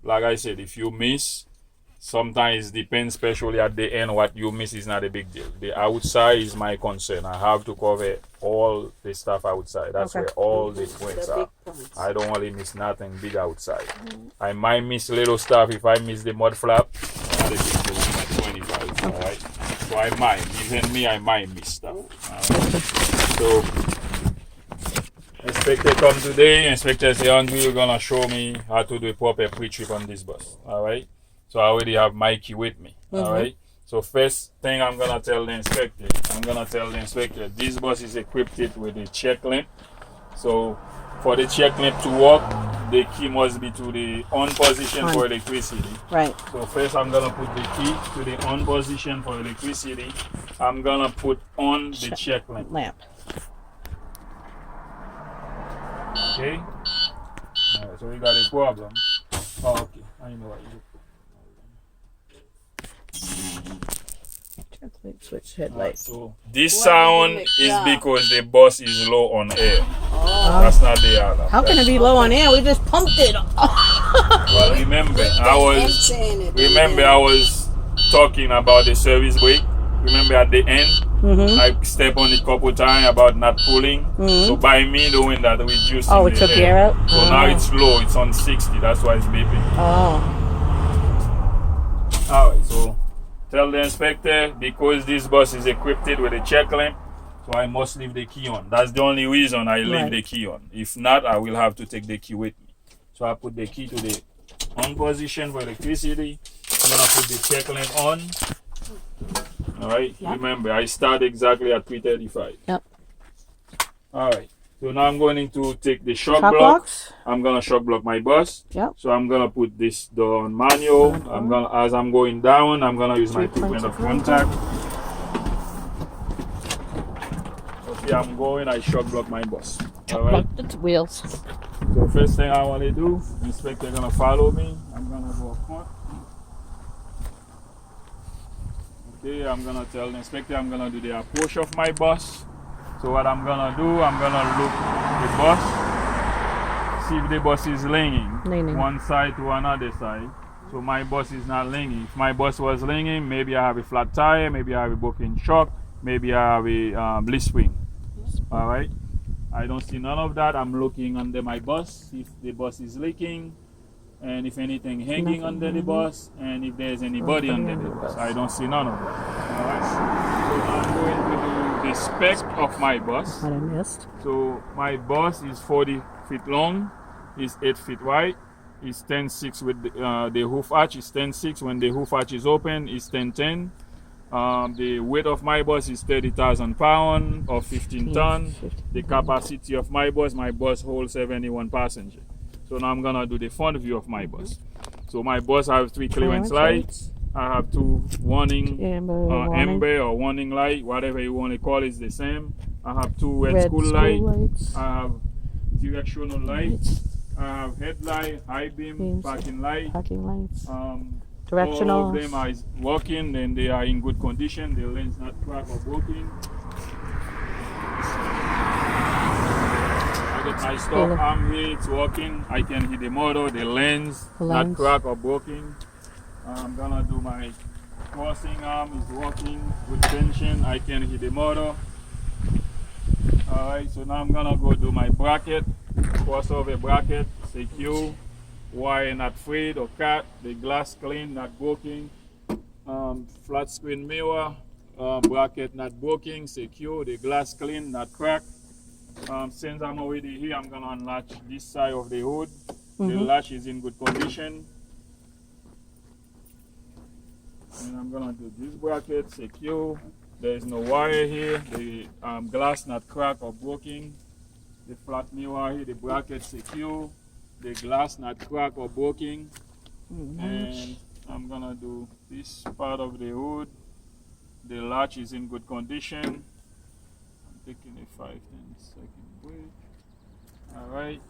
Like I said, if you miss, sometimes it depends, especially at the end, what you miss is not a big deal. The outside is my concern. I have to cover all the stuff outside. That's where all the points are. I don't want to miss nothing big outside. I might miss little stuff. If I miss the mud flap, not a big deal. It's not 25. All right. So I might, even me, I might miss stuff. All right. So inspector come today. Inspector say, Andry, you're gonna show me how to do a proper pre-trip on this bus. All right. So I already have Mikey with me. All right. So first thing I'm gonna tell the inspector, this bus is equipped with a check lamp. So for the check lamp to work, the key must be to the on position for electricity. Right. So first I'm gonna put the key to the on position for electricity. I'm gonna put on the check lamp. Okay. All right, so we got a problem. Oh, okay. I know what you do. Switch headlights. So this sound is because the bus is low on air. That's not the alarm. How can it be low on air? We just pumped it. Well, remember I was talking about the service brake. Remember at the end, I stepped on it a couple times about not pulling. So by me doing that, we reduced Oh, it took the air out? So now it's low. It's on 60. That's why it's beeping. Oh. All right, so tell the inspector, because this bus is equipped with a check lamp, so I must leave the key on. That's the only reason I leave the key on. If not, I will have to take the key with me. So I put the key to the on position for electricity. I'm gonna put the check lamp on. All right. Yep. Remember, I start exactly at 3:35. Yep. All right. So now I'm going to take the shock block. I'm gonna shock block my bus. Yep. So I'm gonna put this door on manual. As I'm going down, I'm gonna use my 2 point of contact. Okay, I'm going. I shock block my bus. All right. The wheels. So first thing I want to do, inspector gonna follow me. I'm gonna go up front. Okay, I'm gonna tell the inspector I'm gonna do the approach of my bus. So what I'm gonna do, I'm gonna look the bus, see if the bus is leaning one side to another side. So my bus is not leaning. If my bus was leaning, maybe I have a flat tire, maybe I have a broken shock, maybe I have a leaf spring. All right. I don't see none of that. I'm looking under my bus if the bus is leaking, and if anything hanging under the bus, and if there's anybody under the bus. I don't see none of that. All right. So I'm going to do the spec of my bus. What I missed. So my bus is 40 feet long, is 8 feet wide, is 10.6 with the hoof arch is 10.6. When the hoof arch is open, is 10.10. The weight of my bus is 30,000 pounds or 15 tons. The capacity of my bus holds 71 passengers. So now I'm gonna do the front view of my bus. So my bus have 3 clearance lights. I have 2 warning, amber or warning light, whatever you want to call it, is the same. I have 2 red school lights. I have directional lights. I have headlight, high beam, parking lights. Directional. All of them are working and they are in good condition. The lens not cracked or broken. I got my stop arm here, it's working. I can hit the motor, the lens not cracked or broken. I'm gonna do my crossing arm is working with tension. I can hit the motor. Alright, so now I'm gonna go do my bracket, crossover bracket, secure, wire not frayed or cut, the glass clean, not broken, flat screen mirror, bracket not broken, secure, the glass clean, not cracked. Since I'm already here, I'm gonna unlatch this side of the hood. The latch is in good condition. And I'm gonna do this bracket secure. There is no wire here. The glass not cracked or broken. The flat mirror here, the bracket secure. The glass not cracked or broken. And I'm gonna do this part of the hood. The latch is in good condition. I'm taking a 5-10 second break. Alright,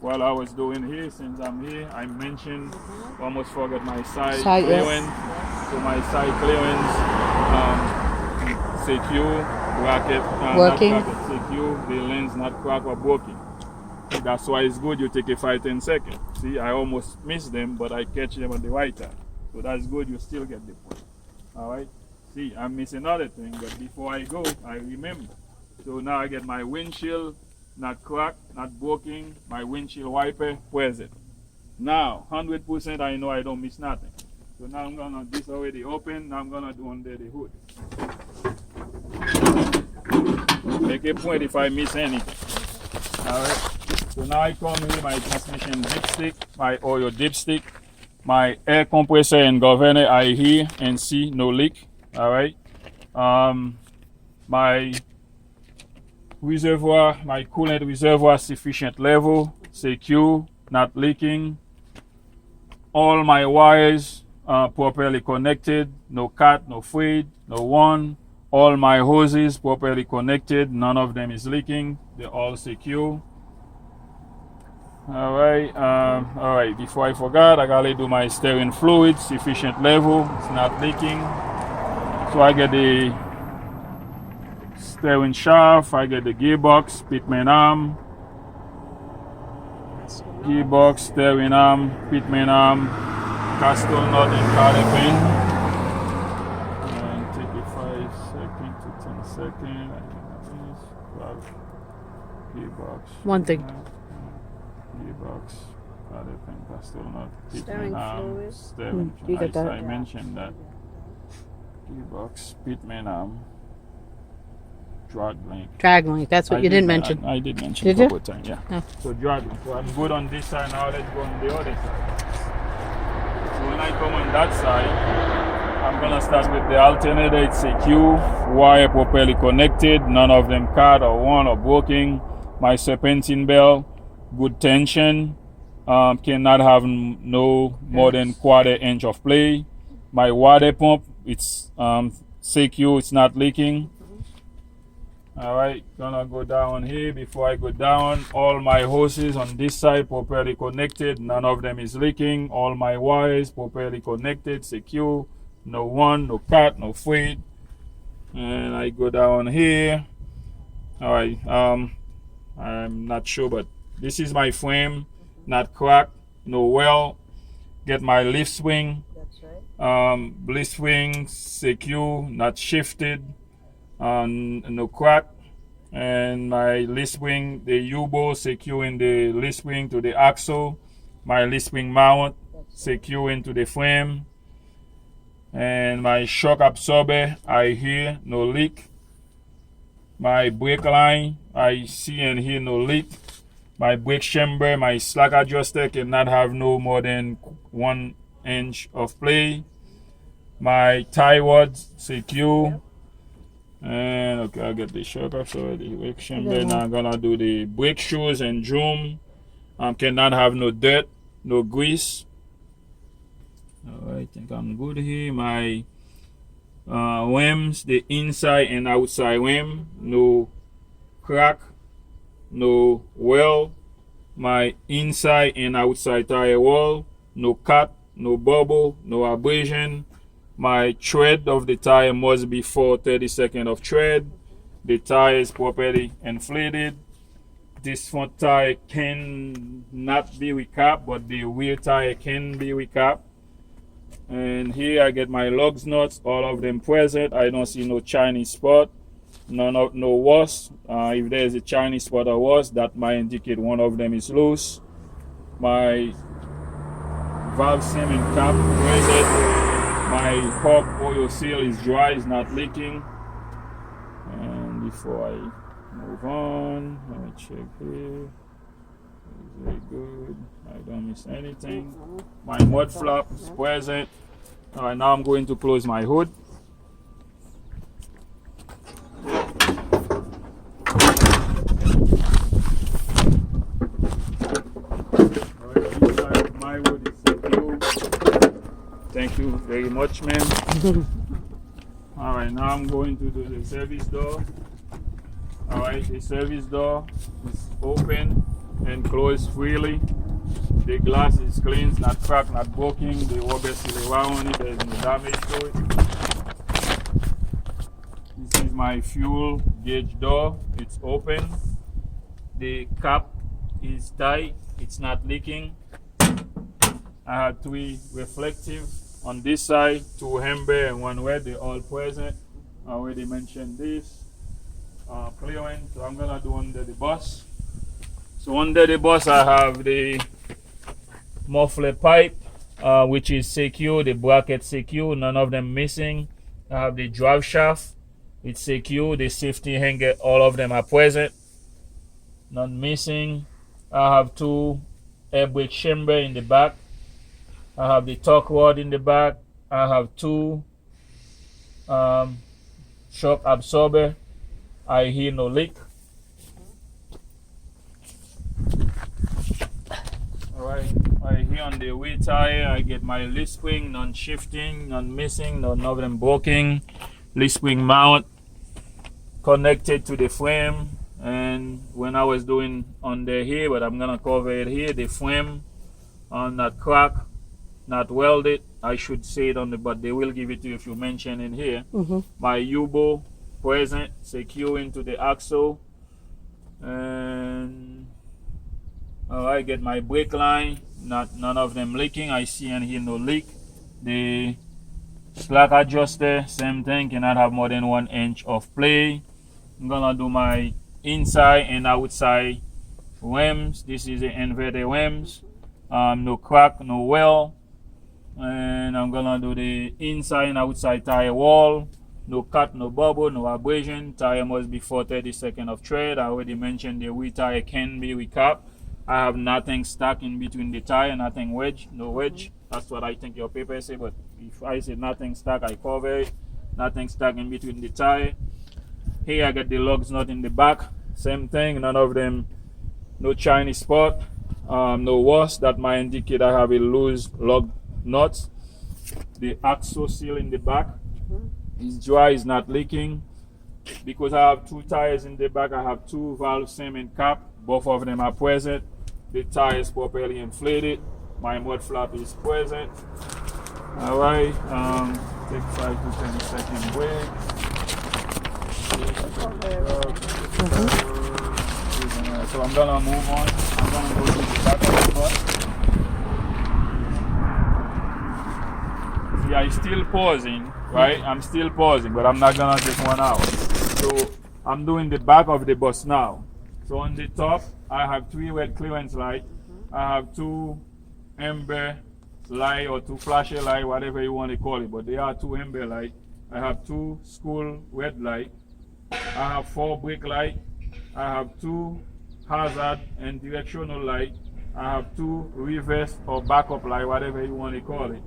while I was doing here, since I'm here, I mentioned, almost forgot my side clearance. So my side clearance, secure, bracket, not bracket, secure, the lens not cracked or broken. leaking. That's why it's good you take a 5-10 seconds. See, I almost missed them, but I catch them at the right time. So that's good, you still get the point. Alright? See, I'm missing another thing, but before I go, I remember. So now I get my windshield, not cracked, not broken, my windshield wiper present. Now, 100% I know I don't miss nothing. So now I'm gonna, this already open, now I'm gonna do under the hood. Make a point if I miss anything. Alright, so now I come here, my transmission dipstick, my oil dipstick, my air compressor and governor, I hear and see no leak. Alright, my reservoir, my coolant reservoir sufficient level, secure, not leaking. All my wires are properly connected, no cut, no fade, no one. All my hoses properly connected, none of them is leaking, they're all secure. Alright, before I forgot, I gotta do my steering fluid, sufficient level, it's not leaking. So I get the steering shaft, I get the gearbox, pitman arm, gearbox, steering arm, pitman arm, castle nut and cotter pin. And take a 5 second to 10 second. Gearbox. One thing. Gearbox, cotter pin, castle nut, Steering pitman arm, fluid. steering. You got that? I mentioned that. Gearbox, pitman arm, drag link. Drag link. That's what you didn't mention. I did mention Did a you? couple times, yeah. Oh. So drag link. So I'm good on this side now. Let's go on the other side. So when I come on that side, I'm gonna start with the alternator. It's secure, wire properly connected, none of them cut or worn or broken. My serpentine belt, good tension. Cannot have no more than 1/4 inch of play. My water pump, it's secure, it's not leaking. Alright, gonna go down here. Before I go down, all my hoses on this side properly connected, none of them is leaking. All my wires properly connected, secure, no one, no cut, no fade. And I go down here. Alright, I'm not sure, but this is my frame, not cracked, no well. Get my lift swing. That's right. Lift swing secure, not shifted, no crack. And my lift swing, the U-bolt securing the lift swing to the axle. My lift swing mount secure into the frame. And my shock absorber, I hear no leak. My brake line, I see and hear no leak. My brake chamber, my slack adjuster cannot have no more than 1 inch of play. My tie rods secure. And okay, I'll get the shock absorber, the brake chamber. Now I'm gonna do the brake shoes and drum. Cannot have no dirt, no grease. Alright, I think I'm good here. My rims, the inside and outside rim, no crack, no well. My inside and outside tire wall, no cut, no bubble, no abrasion. My tread of the tire must be 30 seconds of tread. The tire is properly inflated. This front tire can not be recapped, but the rear tire can be recapped. And here I get my lugs nuts, all of them present. I don't see no Chinese spot, no rust. If there's a Chinese spot or rust, that might indicate one of them is loose. My valve seam and cap present. My hub oil seal is dry, it's not leaking. And before I move on, let me check here. Very good. I don't miss anything. My mud flap is present. Alright, now I'm going to close my hood. Alright, my hood is secure. Thank you very much, man. Alright, now I'm going to do the service door. Alright, the service door is open and closed freely. The glass is clean, it's not cracked, not broken. The rubber seal around it, there's no damage to it. This is my fuel gauge door, it's open. The cap is tight, it's not leaking. I have 3 reflective on this side, 2 amber and 1 wet, they all present. I already mentioned this. Clearance, so I'm gonna do under the bus. So under the bus I have the muffler pipe, which is secure, the bracket secure, none of them missing. I have the drive shaft, it's secure, the safety hanger, all of them are present, none missing. I have 2 air brake chamber in the back. I have the torque rod in the back. I have 2 shock absorber. I hear no leak. Alright, right here on the rear tire I get my leaf spring, none shifting, none missing, none of them broken. Leaf spring mount connected to the frame, and when I was doing under here, but I'm gonna cover it here, the frame not crack, not welded. I should say it on the, but they will give it to you if you mention in here. My U-bolt present, secure into the axle, and I get my brake line, none of them leaking. I see and hear no leak. The slack adjuster, same thing, cannot have more than 1 inch of play. I'm gonna do my inside and outside rims. This is the inverted rims, no crack, no well. And I'm gonna do the inside and outside tire wall, no cut, no bubble, no abrasion. Tire must be 4/32 of tread. I already mentioned the rear tire can be recapped. I have nothing stuck in between the tire, nothing wedge, no wedge. That's what I think your paper say, but if I say nothing stuck, I cover it. Nothing stuck in between the tire. Here I got the lugs nut in the back, same thing, none of them, no Chinese spot, no rust. That might indicate I have a loose lug nut. The axle seal in the back is dry, is not leaking. Because I have 2 tires in the back, I have 2 valve stem and cap, both of them are present. The tire is properly inflated. My mud flap is present. Alright, take 5 to 10 second break. So I'm gonna move on. I'm gonna go to the back of the bus. See, I'm still pausing, right? I'm still pausing, but I'm not gonna take 1 hour. So I'm doing the back of the bus now. So on the top, I have 3 red clearance light. I have 2 amber light or 2 flasher light, whatever you want to call it, but they are 2 amber light. I have 2 school red light. I have 4 brake light. I have 2 hazard and directional light. I have 2 reverse or backup light, whatever you want to call it.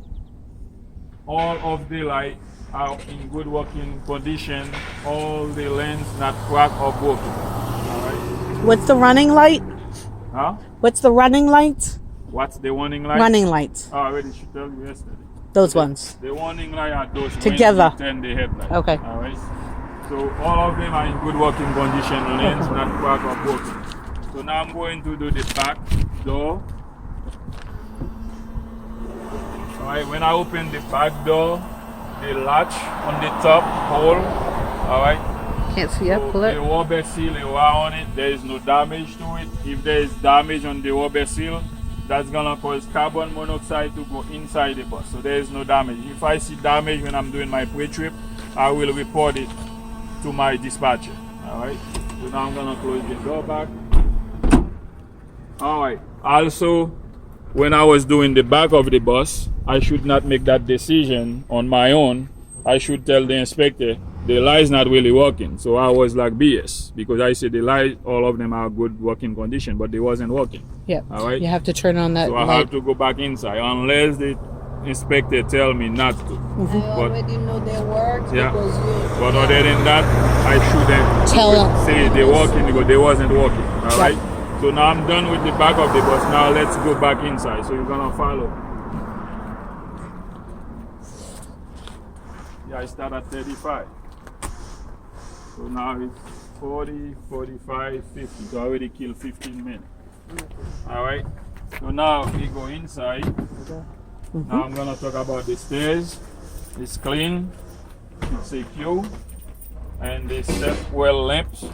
All of the light are in good working condition. All the lens not cracked or broken. Alright. What's the running light? Huh? What's the running light? What's the warning light? Running lights. Oh, I already should tell you yesterday. Those ones. The warning light are those together. Then the headlight. Okay. Alright. So all of them are in good working condition, lens not cracked or broken. So now I'm going to do the back door. Alright, when I open the back door, the latch on the top hole, alright. Can't see up, pull The it. rubber seal around it, there is no damage to it. If there is damage on the rubber seal, that's gonna cause carbon monoxide to go inside the bus. So there is no damage. If I see damage when I'm doing my pre-trip, I will report it to my dispatcher. Alright. So now I'm gonna close the door back. Alright. Also, when I was doing the back of the bus, I should not make that decision on my own. I should tell the inspector the light's not really working. So I was like BS, because I said the light, all of them are good working condition, but they wasn't working. Yep. All right. You have to turn on that So I light. have to go back inside unless the inspector tell me not to. I already know they work Yeah. because you. But other than that, I shouldn't Tell them. say they're working because they wasn't working. All right. So now I'm done with the back of the bus. Now let's go back inside. So you're gonna follow. Yeah, I start at 35. So now it's 40, 45, 50. So I already killed 15 minutes. All right. So now we go inside. Now I'm gonna talk about the stairs. It's clean, it's secure, and the step well lamps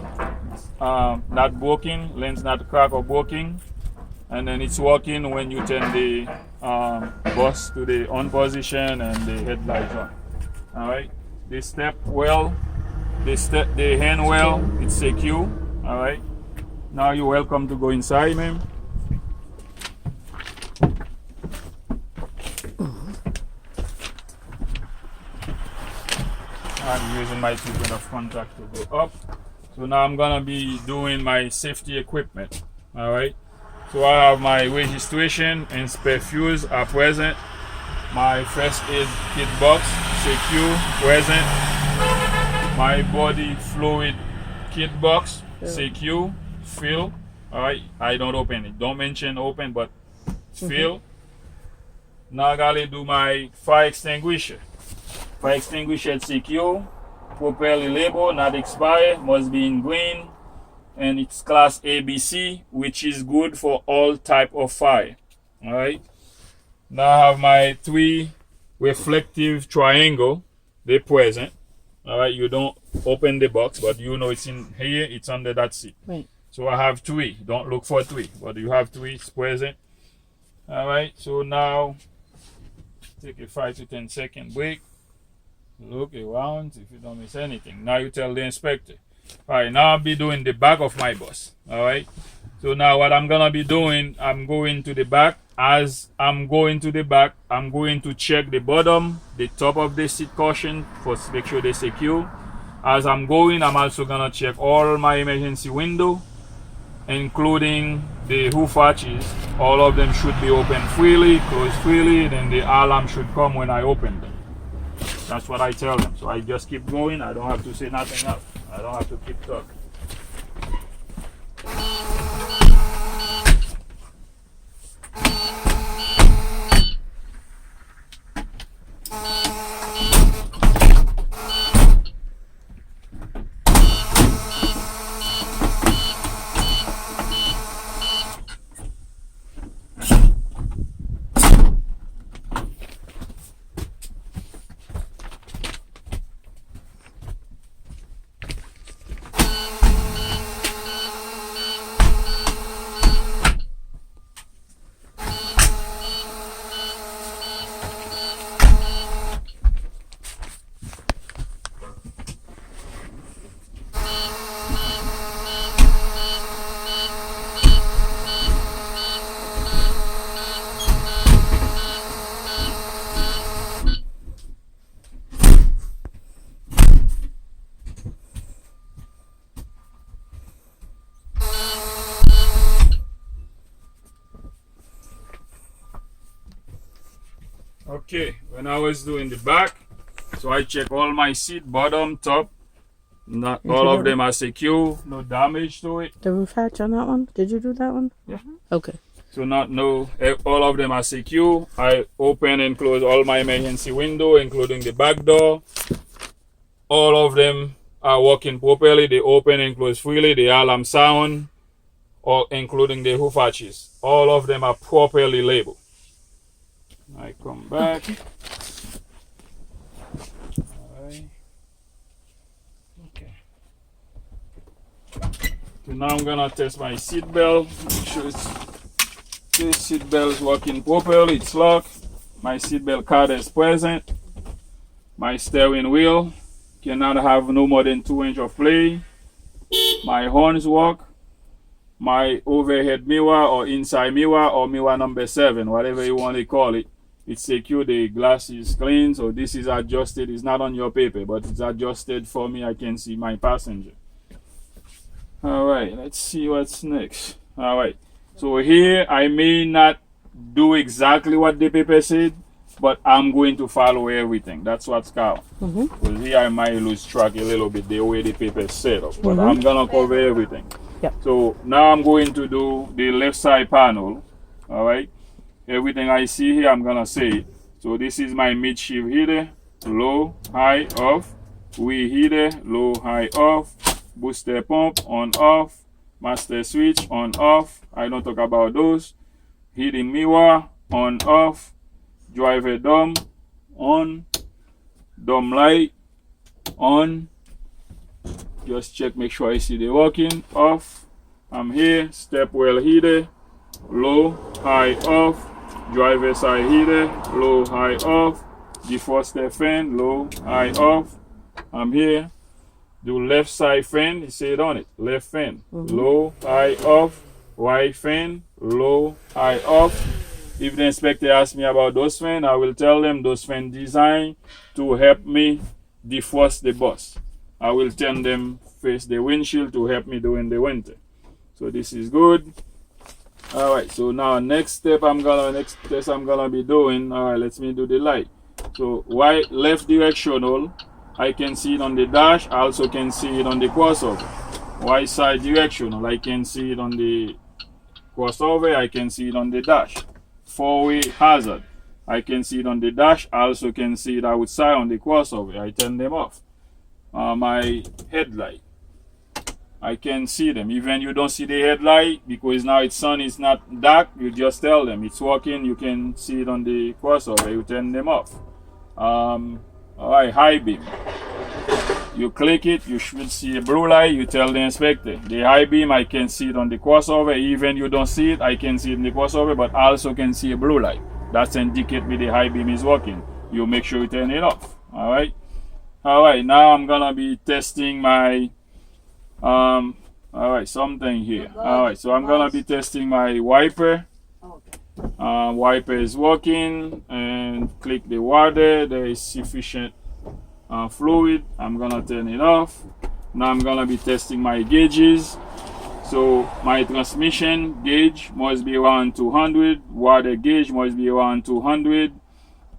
not broken, lens not crack or broken, and then it's working when you turn the bus to the on position and the headlights on. All right, the step well, the hand well, it's secure. All right, now you're welcome to go inside, ma'am. I'm using my two-point of contact to go up. So now I'm gonna be doing my safety equipment. All right. So I have my registration and spare fuels are present. My first aid kit box secure present. My body fluid kit box secure fill. All right. I don't open it. Don't mention open, but fill. Now I gotta do my fire extinguisher. Fire extinguisher secure, properly labeled, not expired, must be in green, and it's class ABC, which is good for all type of fire. All right. Now I have my 3 reflective triangle. They're present. All right. You don't open the box, but you know it's in here. It's under that seat. Right. So I have 3. Don't look for 3, but you have 3. It's present. All right. So now take a 5 to 10 second break. Look around if you don't miss anything. Now you tell the inspector. Alright, now I'll be doing the back of my bus. Alright. So now what I'm gonna be doing, I'm going to the back. As I'm going to the back, I'm going to check the bottom, the top of the seat cushion for make sure they're secure. As I'm going, I'm also gonna check all my emergency window, including the roof arches. All of them should be open freely, closed freely, then the alarm should come when I open them. That's what I tell them. So I just keep going. I don't have to say nothing else. I don't have to keep talking. Okay, when I was doing the back, so I check all my seat, bottom, top. Not all of them are secure, no damage to it. The roof hatch on that one? Did you do that one? Yeah. Okay. So all of them are secure. I open and close all my emergency window, including the back door. All of them are working properly. They open and close freely. The alarm sound, or including the roof arches. All of them are properly labeled. I come back. Okay. Alright. Okay. So now I'm gonna test my seat belt. Make sure the seat belt is working properly. It's locked. My seat belt card is present. My steering wheel cannot have no more than 2 inches of play. My horns work. My overhead mirror or inside mirror or mirror number 7, whatever you want to call it. It's secure, the glass is clean, so this is adjusted. It's not on your paper, but it's adjusted for me. I can see my passenger. All right, let's see what's next. All right, so here I may not do exactly what the paper said, but I'm going to follow everything. That's what's called. Because here I might lose track a little bit the way the paper is set up, but I'm gonna cover everything. Yep. So now I'm going to do the left side panel. All right. Everything I see here, I'm gonna say it. So this is my midshift heater, low, high, off. Rear heater, low, high, off. Booster pump, on, off. Master switch, on, off. I don't talk about those. Heating mirror, on, off. Driver dome, on. Dome light, on. Just check, make sure I see they working. Off. I'm here. Step well heater. Low, high, off. Driver side heater. Low, high, off. Defroster fan. Low, high, off. I'm here. Do left side fan. You see it on it. Left fan. Low, high, off. Right fan. Low, high, off. If the inspector asks me about those fans, I will tell them those fans designed to help me defrost the bus. I will turn them face the windshield to help me during the winter. So this is good. All right, so now next test I'm gonna be doing. All right, let me do the light. So right, left directional, I can see it on the dash. I also can see it on the crossover. Right side directional, I can see it on the crossover. I can see it on the dash. Four-way hazard, I can see it on the dash. I also can see it outside on the crossover. I turn them off. My headlight, I can see them. Even you don't see the headlight because now it's sun, it's not dark, you just tell them it's working. You can see it on the crossover. You turn them off. All right, high beam, you click it, you should see a blue light. You tell the inspector the high beam, I can see it on the crossover. Even you don't see it, I can see it in the crossover, but I also can see a blue light. That's indicate me the high beam is working. You make sure you turn it off. All right. All right, now I'm gonna be testing my all right, something here. All right, so I'm gonna be testing my wiper. Wiper is working, and click the water. There is sufficient fluid. I'm gonna turn it off. Now I'm gonna be testing my gauges. So my transmission gauge must be around 200. Water gauge must be around 200.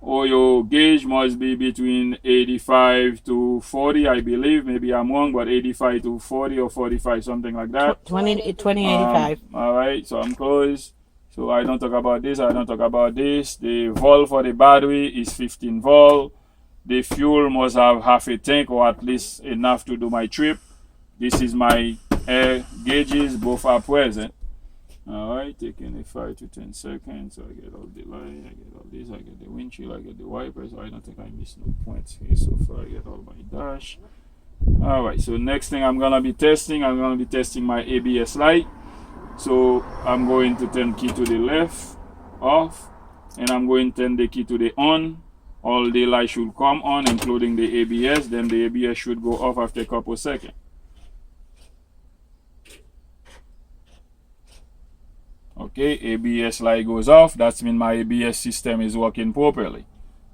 Oil gauge must be between 85 to 40, I believe. Maybe I'm wrong, but 85 to 40 or 45, something like that. 2085. All right, so I'm close. So I don't talk about this. I don't talk about this. The volt for the battery is 15 volt. The fuel must have half a tank or at least enough to do my trip. This is my air gauges. Both are present. All right, taking a 5 to 10 seconds. So I get all the light, I get all this, I get the windshield, I get the wipers. So I don't think I missed no points here so far. I get all my dash. All right, so next thing I'm gonna be testing, my ABS light. So I'm going to turn key to the left, off, and I'm going to turn the key to the on. All the light should come on, including the ABS. Then the ABS should go off after a couple seconds. Okay, ABS light goes off. That means my ABS system is working properly.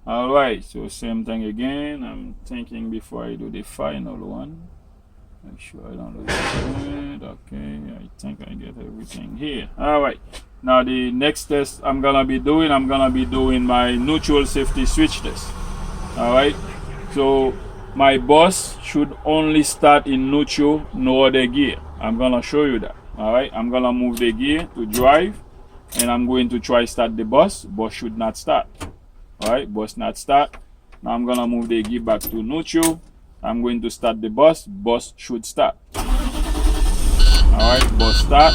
All right, so same thing again. I'm thinking before I do the final one. Make sure I don't lose it. Okay, I think I get everything here. All right, now the next test I'm gonna be doing my neutral safety switch test. All right, so my bus should only start in neutral, no other gear. I'm gonna show you that. All right, I'm gonna move the gear to drive, and I'm going to try start the bus. Bus should not start. All right, bus not start. Now I'm gonna move the gear back to neutral. I'm going to start the bus. Bus should start. All right, bus start.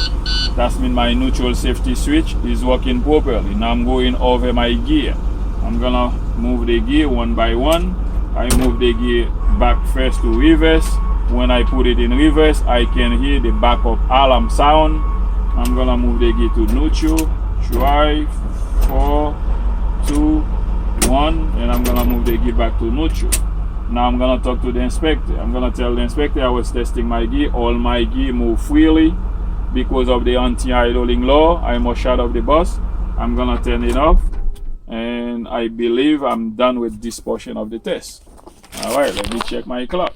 That means my neutral safety switch is working properly. Now I'm going over my gear. I'm gonna move the gear one by one. I move the gear back first to reverse. When I put it in reverse, I can hear the backup alarm sound. I'm gonna move the gear to neutral. Drive, 4, 2, 1, and I'm gonna move the gear back to neutral. Now I'm gonna talk to the inspector. I'm gonna tell the inspector I was testing my gear. All my gear move freely because of the anti-idling law. I must shut off the bus. I'm gonna turn it off, and I believe I'm done with this portion of the test. All right, let me check my clock.